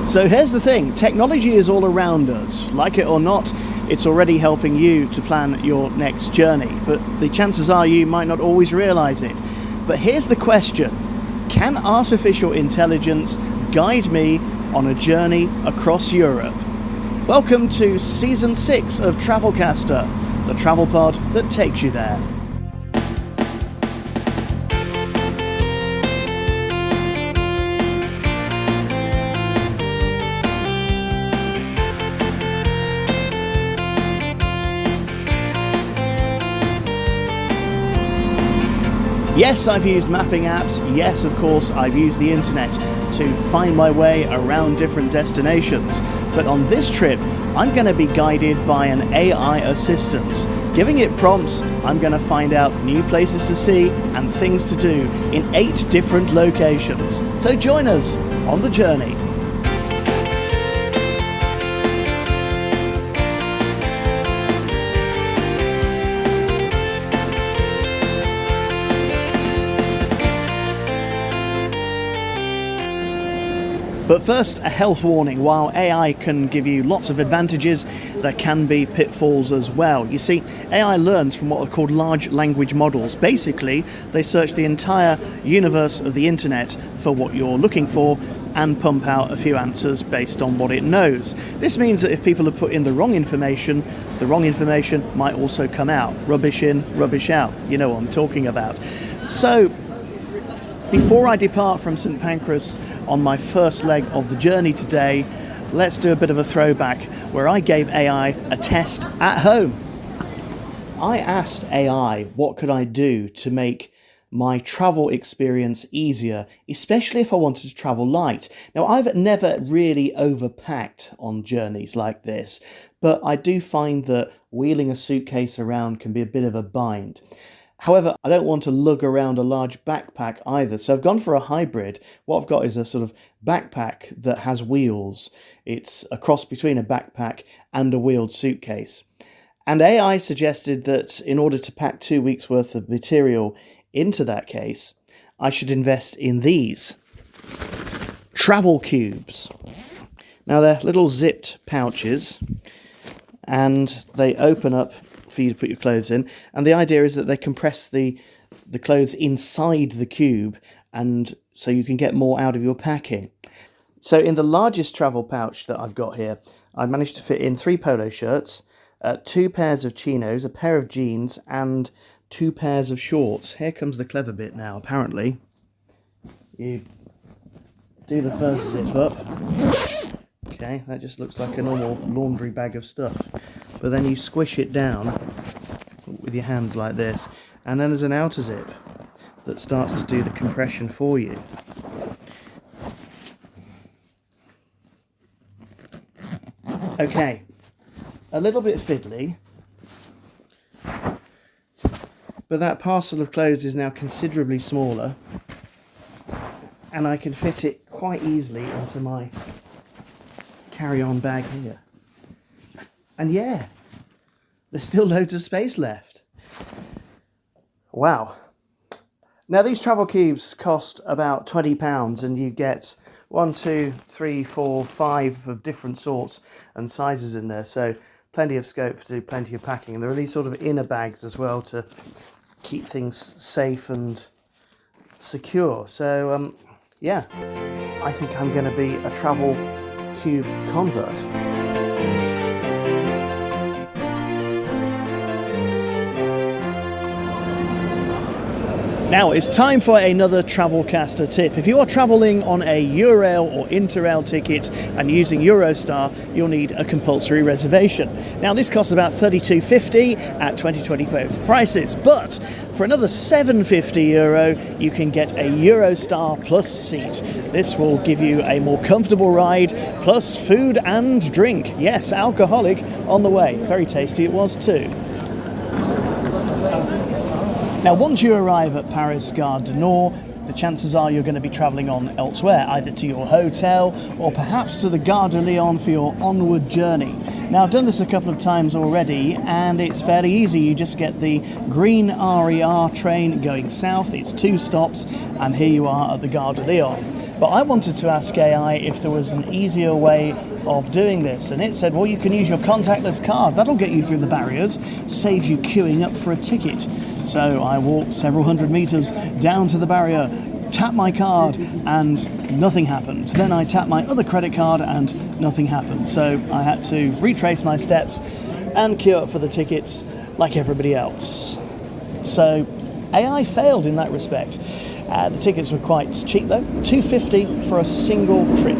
So here's the thing, technology is all around us. Like it or not, it's already helping you to plan your next journey, but the chances are you might not always realize it. But here's the question, can artificial intelligence guide me on a journey across Europe? Welcome to Season 6 of Travelcaster, the travel pod that takes you there. Yes, I've used mapping apps. Yes, of course, I've used the internet to find my way around different destinations. But on this trip, I'm going to be guided by an AI assistant. Giving it prompts, I'm going to find out new places to see and things to do in 8 different locations. So join us on the journey. But first, a health warning. While AI can give you lots of advantages, there can be pitfalls as well. You see, AI learns from what are called large language models. Basically, they search the entire universe of the internet for what you're looking for and pump out a few answers based on what it knows. This means that if people have put in the wrong information might also come out. Rubbish in, rubbish out. You know what I'm talking about. So, before I depart from St Pancras on my first leg of the journey today, let's do a bit of a throwback where I gave AI a test at home. I asked AI what could I do to make my travel experience easier, especially if I wanted to travel light. Now, I've never really overpacked on journeys like this, but I do find that wheeling a suitcase around can be a bit of a bind. However, I don't want to lug around a large backpack either, so I've gone for a hybrid. What I've got is a sort of backpack that has wheels. It's a cross between a backpack and a wheeled suitcase. And AI suggested that in order to pack 2 weeks worth of material into that case, I should invest in these travel cubes. Now they're little zipped pouches and they open up for you to put your clothes in, and the idea is that they compress the clothes inside the cube, and so you can get more out of your packing. So in the largest travel pouch that I've got here, I managed to fit in 3 polo shirts, 2 pairs of chinos, a pair of jeans, and 2 pairs of shorts. Here comes the clever bit now. Apparently, you do the first zip up. Okay, that just looks like a normal laundry bag of stuff. But then you squish it down with your hands like this, and then there's an outer zip that starts to do the compression for you. Okay, a little bit fiddly, but that parcel of clothes is now considerably smaller, and I can fit it quite easily into my carry-on bag here. And yeah, there's still loads of space left. Wow. Now these travel cubes cost about £20 and you get 1, 2, 3, 4, 5 of different sorts and sizes in there. So plenty of scope to do plenty of packing. And there are these sort of inner bags as well to keep things safe and secure. So yeah, I think I'm going to be a travel cube convert. Now it's time for another Travelcaster tip. If you are travelling on a Eurail or Interrail ticket and using Eurostar, you'll need a compulsory reservation. Now this costs about €32.50 at 2025 prices, but for another €7.50 you can get a Eurostar Plus seat. This will give you a more comfortable ride, plus food and drink. Yes, alcoholic on the way. Very tasty it was too. Now, once you arrive at Paris Gare du Nord, the chances are you're going to be travelling on elsewhere, either to your hotel or perhaps to the Gare de Lyon for your onward journey. Now, I've done this a couple of times already, and it's fairly easy. You just get the green RER train going south. It's 2 stops, and here you are at the Gare de Lyon. But I wanted to ask AI if there was an easier way of doing this, and it said, well, you can use your contactless card. That'll get you through the barriers, save you queuing up for a ticket. So I walked several hundred meters down to the barrier, tapped my card, and nothing happened. Then I tapped my other credit card and nothing happened. So I had to retrace my steps and queue up for the tickets like everybody else. So AI failed in that respect. The tickets were quite cheap though, $2.50 for a single trip.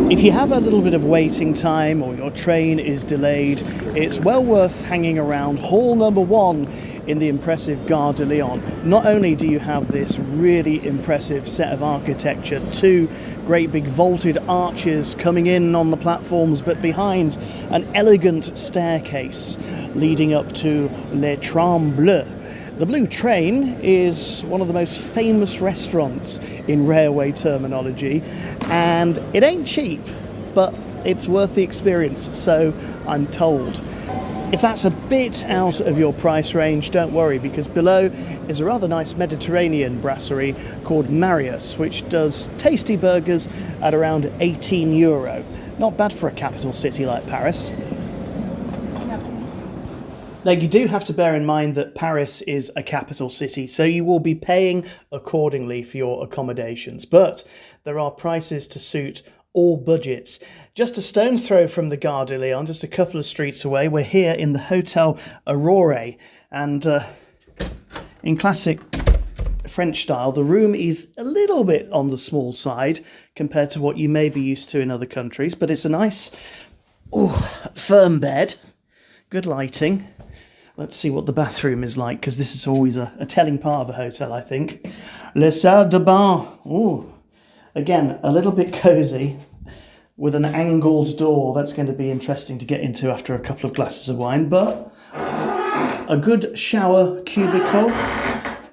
If you have a little bit of waiting time or your train is delayed, it's well worth hanging around hall number 1 in the impressive Gare de Lyon. Not only do you have this really impressive set of architecture, 2 great big vaulted arches coming in on the platforms, but behind an elegant staircase leading up to Les Trams Bleus. The Blue Train is one of the most famous restaurants in railway terminology, and it ain't cheap, but it's worth the experience, so I'm told. If that's a bit out of your price range, don't worry, because below is a rather nice Mediterranean brasserie called Marius, which does tasty burgers at around €18. Not bad for a capital city like Paris. Now, you do have to bear in mind that Paris is a capital city, so you will be paying accordingly for your accommodations. But there are prices to suit all budgets. Just a stone's throw from the Gare de Lyon, just a couple of streets away, we're here in the Hotel Aurore. And in classic French style, the room is a little bit on the small side compared to what you may be used to in other countries, but it's a nice, firm bed, good lighting. Let's see what the bathroom is like, because this is always a telling part of a hotel, I think. Le salle de bain. Ooh. Again, a little bit cosy with an angled door. That's going to be interesting to get into after a couple of glasses of wine. But a good shower cubicle.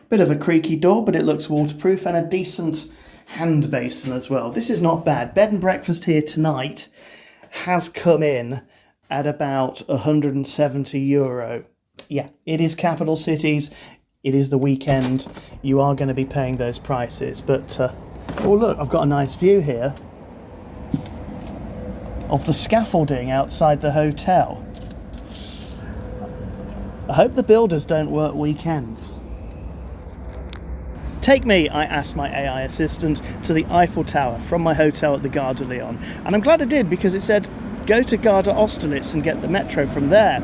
Bit of a creaky door, but it looks waterproof, and a decent hand basin as well. This is not bad. Bed and breakfast here tonight has come in at about €170. Yeah, it is capital cities, it is the weekend, you are going to be paying those prices, but oh look, I've got a nice view here of the scaffolding outside the hotel. I hope the builders don't work weekends. Take me, I asked my AI assistant, to the Eiffel Tower from my hotel at the Gare de Lyon, and I'm glad I did, because it said go to Gare de Austerlitz and get the metro from there.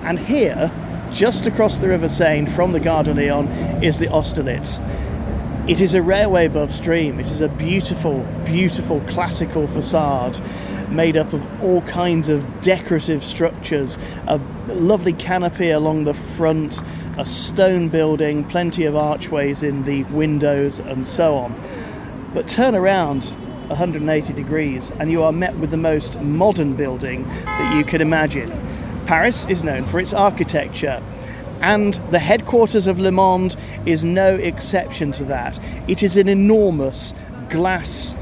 And here, just across the River Seine from the Gare de Lyon, is the Austerlitz. It is a railway above stream. It is a beautiful, beautiful classical facade made up of all kinds of decorative structures, a lovely canopy along the front, a stone building, plenty of archways in the windows and so on. But turn around 180 degrees and you are met with the most modern building that you could imagine. Paris is known for its architecture, and the headquarters of Le Monde is no exception to that. It is an enormous glass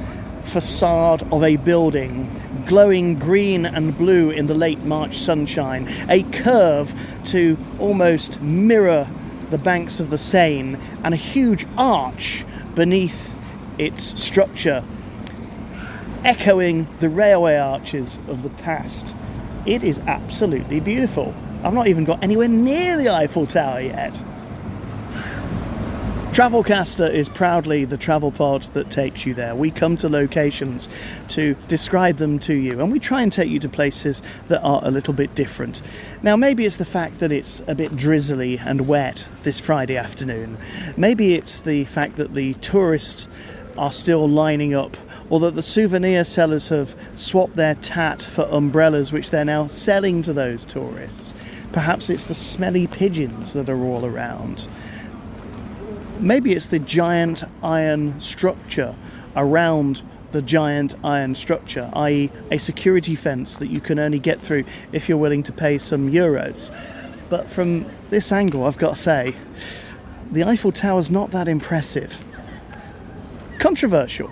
facade of a building, glowing green and blue in the late March sunshine, a curve to almost mirror the banks of the Seine, and a huge arch beneath its structure, echoing the railway arches of the past. It is absolutely beautiful. I've not even got anywhere near the Eiffel Tower yet. Travelcaster is proudly the travel pod that takes you there. We come to locations to describe them to you, and we try and take you to places that are a little bit different. Now, maybe it's the fact that it's a bit drizzly and wet this Friday afternoon. Maybe it's the fact that the tourists are still lining up, or that the souvenir sellers have swapped their tat for umbrellas, which they're now selling to those tourists. Perhaps it's the smelly pigeons that are all around. Maybe it's the giant iron structure around the giant iron structure, i.e. a security fence that you can only get through if you're willing to pay some euros. But from this angle, I've got to say, the Eiffel Tower's not that impressive. Controversial.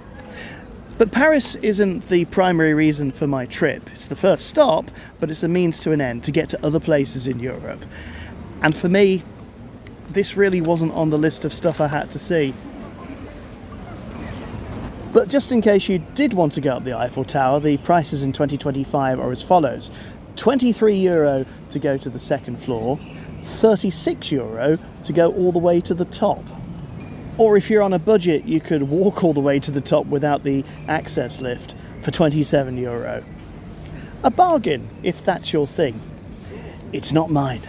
But Paris isn't the primary reason for my trip. It's the first stop, but it's a means to an end to get to other places in Europe. And for me, this really wasn't on the list of stuff I had to see. But just in case you did want to go up the Eiffel Tower, the prices in 2025 are as follows. €23 to go to the second floor, €36 to go all the way to the top. Or if you're on a budget, you could walk all the way to the top without the access lift for €27. A bargain, if that's your thing. It's not mine.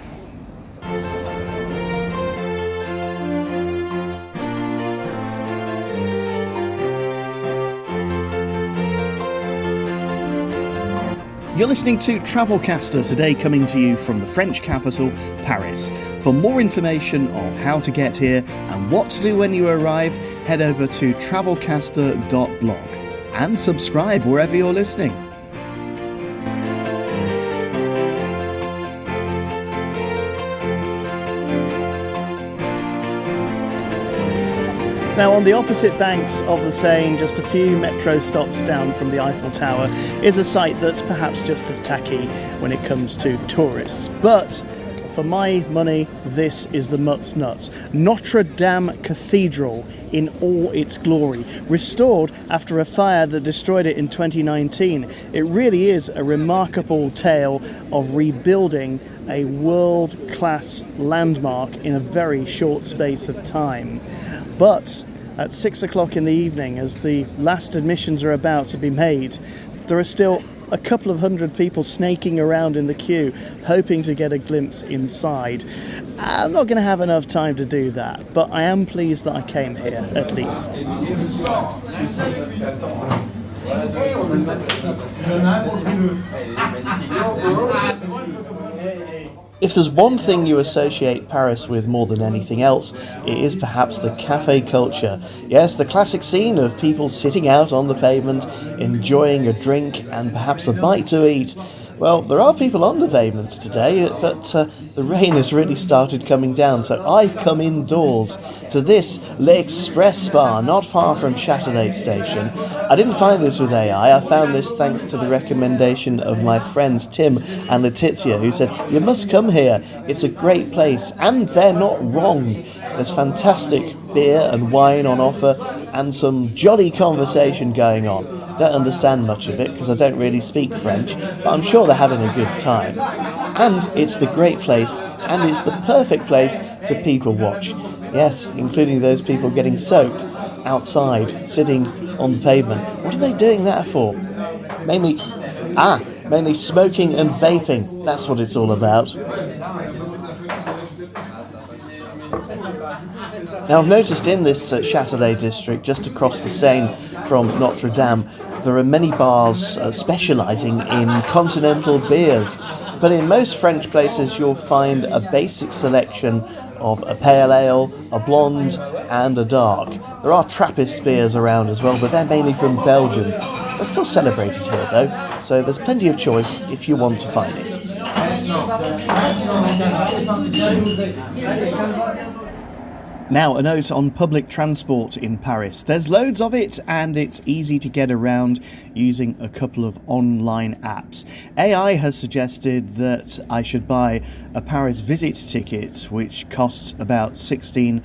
You're listening to Travelcaster today, coming to you from the French capital, Paris. For more information of how to get here and what to do when you arrive, head over to travelcaster.blog and subscribe wherever you're listening. Now, on the opposite banks of the Seine, just a few metro stops down from the Eiffel Tower, is a site that's perhaps just as tacky when it comes to tourists. But for my money, this is the Mutt's Nuts. Notre Dame Cathedral in all its glory, restored after a fire that destroyed it in 2019. It really is a remarkable tale of rebuilding a world-class landmark in a very short space of time. But at 6 o'clock in the evening, as the last admissions are about to be made, there are still a couple of hundred people snaking around in the queue, hoping to get a glimpse inside. I'm not going to have enough time to do that, but I am pleased that I came here, at least. If there's one thing you associate Paris with more than anything else, it is perhaps the cafe culture. Yes, the classic scene of people sitting out on the pavement, enjoying a drink and perhaps a bite to eat. Well, there are people on the pavements today, but the rain has really started coming down, so I've come indoors to this L'Express bar, not far from Châtelet station. I didn't find this with AI, I found this thanks to the recommendation of my friends Tim and Letizia, who said, "You must come here, it's a great place," and they're not wrong. There's fantastic beer and wine on offer, and some jolly conversation going on. Don't understand much of it because I don't really speak French, but I'm sure they're having a good time. And it's the great place, and it's the perfect place to people watch. Yes, including those people getting soaked outside, sitting on the pavement. What are they doing that for? Mainly smoking and vaping. That's what it's all about. Now, I've noticed in this Châtelet district, just across the Seine from Notre Dame, there are many bars specialising in continental beers. But in most French places, you'll find a basic selection of a pale ale, a blonde, and a dark. There are Trappist beers around as well, but they're mainly from Belgium. They're still celebrated here, though, so there's plenty of choice if you want to find it. Now, a note on public transport in Paris. There's loads of it, and it's easy to get around using a couple of online apps. AI has suggested that I should buy a Paris visit ticket, which costs about €16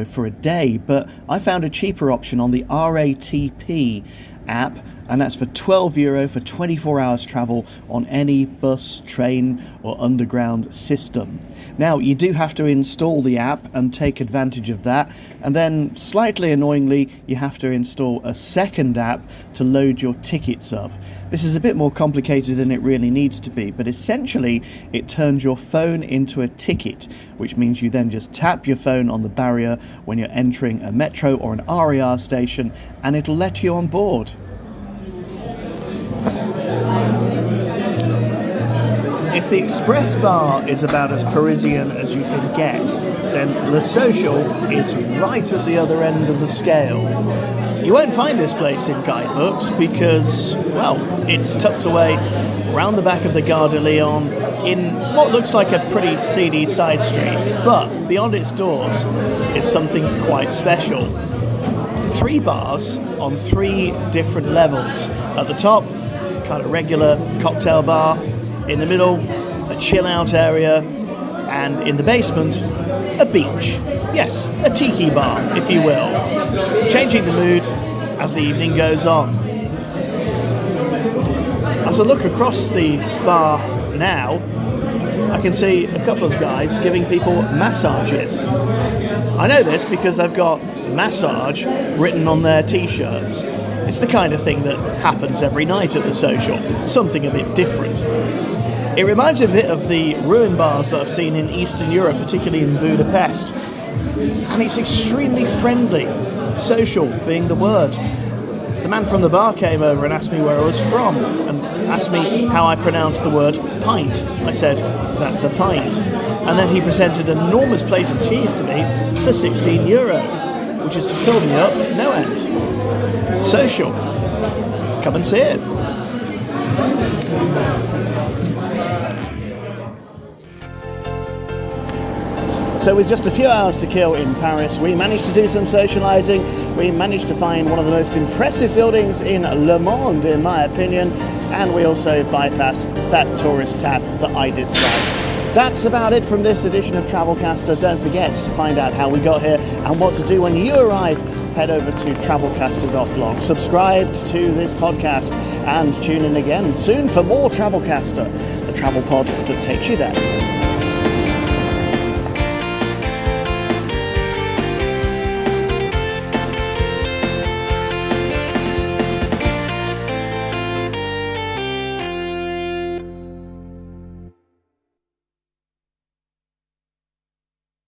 for a day, but I found a cheaper option on the RATP app, and that's for €12 for 24 hours travel on any bus, train or underground system. Now, you do have to install the app and take advantage of that, and then, slightly annoyingly, you have to install a second app to load your tickets up. This is a bit more complicated than it really needs to be, but essentially it turns your phone into a ticket, which means you then just tap your phone on the barrier when you're entering a metro or an RER station, and it'll let you on board. If the Express bar is about as Parisian as you can get, then Le Social is right at the other end of the scale. You won't find this place in guidebooks because, well, it's tucked away round the back of the Gare de Lyon in what looks like a pretty seedy side street, but beyond its doors is something quite special. 3 bars on 3 different levels. At the top, kind of regular cocktail bar. In the middle, a chill out area. And in the basement, a beach. Yes, a tiki bar, if you will. Changing the mood as the evening goes on. As I look across the bar now, I can see a couple of guys giving people massages. I know this because they've got massage written on their t-shirts. It's the kind of thing that happens every night at the Social, something a bit different. It reminds me a bit of the ruin bars that I've seen in Eastern Europe, particularly in Budapest. And it's extremely friendly, social being the word. The man from the bar came over and asked me where I was from and asked me how I pronounced the word pint. I said, that's a pint. And then he presented an enormous plate of cheese to me for €16, which has filled me up no end. Social. Come and see it. So with just a few hours to kill in Paris, we managed to do some socialising. We managed to find one of the most impressive buildings in Le Monde, in my opinion, and we also bypassed that tourist tab that I dislike. That's about it from this edition of Travelcaster. Don't forget to find out how we got here and what to do when you arrive. Head over to travelcaster.blog, subscribe to this podcast, and tune in again soon for more Travelcaster, the travel pod that takes you there.